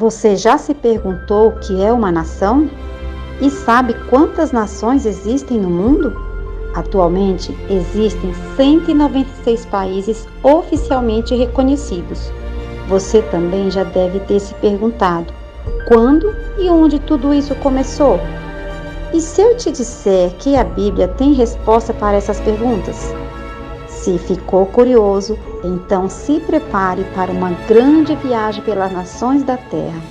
Você já se perguntou o que é uma nação? E sabe quantas nações existem no mundo? Atualmente, existem 196 países oficialmente reconhecidos. Você também já deve ter se perguntado quando e onde tudo isso começou? E se eu te disser que a Bíblia tem resposta para essas perguntas? Se ficou curioso, então se prepare para uma grande viagem pelas nações da Terra.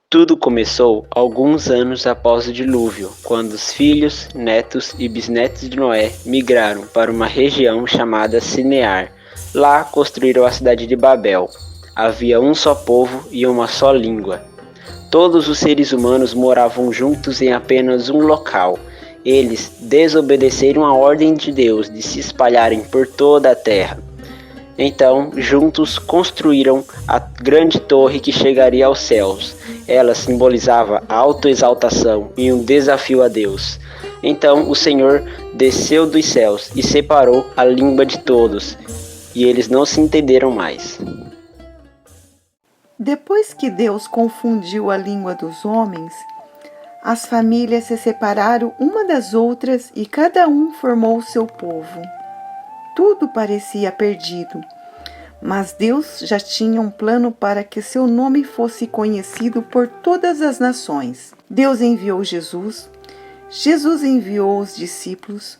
Tudo começou alguns anos após o dilúvio, quando os filhos, netos e bisnetos de Noé migraram para uma região chamada Sinear. Lá construíram a cidade de Babel. Havia um só povo e uma só língua. Todos os seres humanos moravam juntos em apenas um local. Eles desobedeceram a ordem de Deus de se espalharem por toda a terra. Então, juntos construíram a grande torre que chegaria aos céus. Ela simbolizava a autoexaltação e um desafio a Deus. Então o Senhor desceu dos céus e separou a língua de todos, e eles não se entenderam mais. Depois que Deus confundiu a língua dos homens, as famílias se separaram uma das outras e cada um formou o seu povo. Tudo parecia perdido, mas Deus já tinha um plano para que seu nome fosse conhecido por todas as nações. Deus enviou Jesus, Jesus enviou os discípulos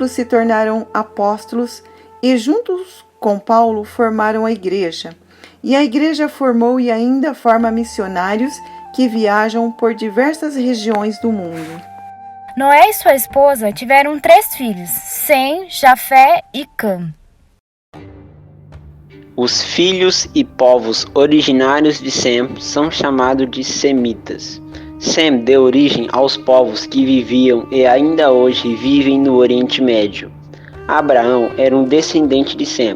se tornaram apóstolos e juntos com Paulo formaram a igreja. E a igreja formou e ainda forma missionários que viajam por diversas regiões do mundo. Noé e sua esposa tiveram 3 filhos, Sem, Jafé e Cã. Os filhos e povos originários de Sem são chamados de semitas. Sem deu origem aos povos que viviam e ainda hoje vivem no Oriente Médio. Abraão era um descendente de Sem.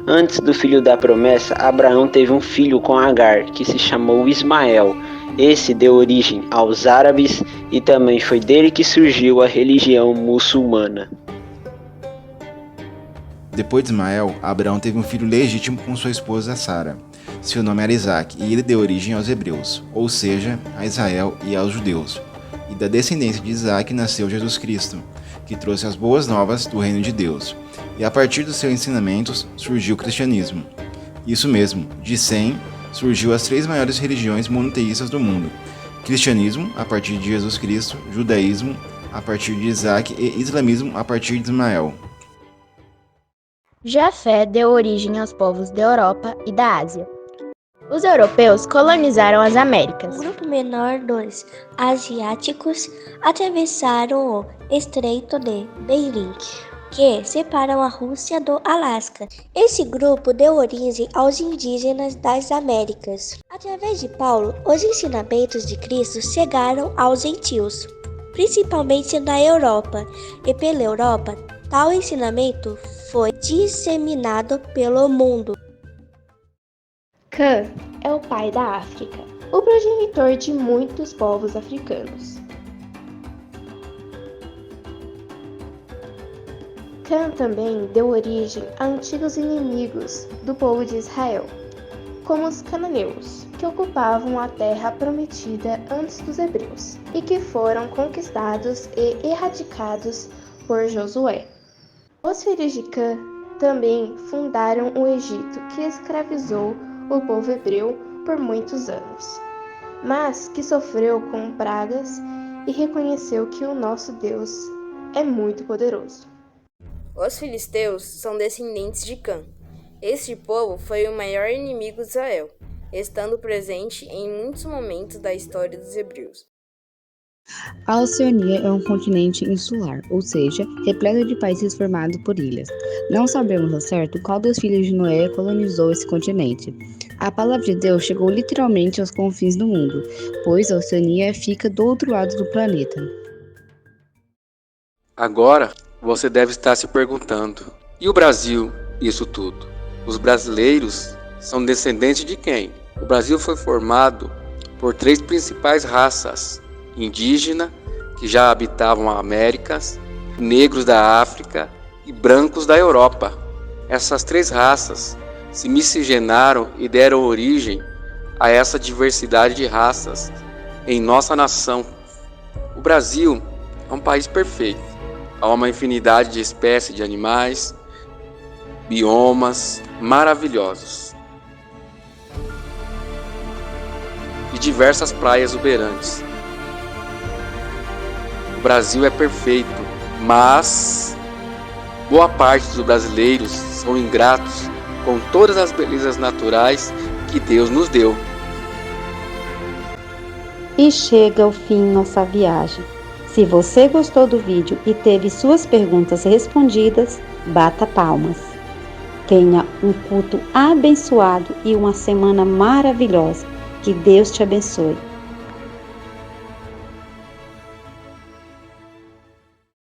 Antes do filho da promessa, Abraão teve um filho com Agar, que se chamou Ismael. Esse deu origem aos árabes e também foi dele que surgiu a religião muçulmana. Depois de Ismael, Abraão teve um filho legítimo com sua esposa Sara. Seu nome era Isaac e ele deu origem aos hebreus, ou seja, a Israel e aos judeus. E da descendência de Isaac nasceu Jesus Cristo, que trouxe as boas novas do reino de Deus. E a partir dos seus ensinamentos surgiu o cristianismo. Isso mesmo, de Sem surgiu as 3 maiores religiões monoteístas do mundo: cristianismo, a partir de Jesus Cristo; judaísmo, a partir de Isaac; e islamismo, a partir de Ismael. Jafé deu origem aos povos da Europa e da Ásia. Os europeus colonizaram as Américas. Um grupo menor dos asiáticos atravessaram o Estreito de Bering, que separam a Rússia do Alasca. Esse grupo deu origem aos indígenas das Américas. Através de Paulo, os ensinamentos de Cristo chegaram aos gentios, principalmente na Europa, e pela Europa, tal ensinamento foi disseminado pelo mundo. Cã é o pai da África, o progenitor de muitos povos africanos. Cã também deu origem a antigos inimigos do povo de Israel, como os cananeus, que ocupavam a terra prometida antes dos hebreus e que foram conquistados e erradicados por Josué. Os filhos de Cã também fundaram o Egito, que escravizou o povo hebreu por muitos anos, mas que sofreu com pragas e reconheceu que o nosso Deus é muito poderoso. Os filisteus são descendentes de Cã. Este povo foi o maior inimigo de Israel, estando presente em muitos momentos da história dos hebreus. A Oceania é um continente insular, ou seja, repleto de países formados por ilhas. Não sabemos ao certo qual dos filhos de Noé colonizou esse continente. A palavra de Deus chegou literalmente aos confins do mundo, pois a Oceania fica do outro lado do planeta. Agora, você deve estar se perguntando: e o Brasil, isso tudo? Os brasileiros são descendentes de quem? O Brasil foi formado por 3 principais raças: indígena, que já habitavam a Américas, negros da África e brancos da Europa. Essas três raças se miscigenaram e deram origem a essa diversidade de raças em nossa nação. O Brasil é um país perfeito. Há uma infinidade de espécies de animais, biomas maravilhosos e diversas praias exuberantes. O Brasil é perfeito, mas boa parte dos brasileiros são ingratos com todas as belezas naturais que Deus nos deu. E chega ao fim nossa viagem. Se você gostou do vídeo e teve suas perguntas respondidas, bata palmas. Tenha um culto abençoado e uma semana maravilhosa. Que Deus te abençoe.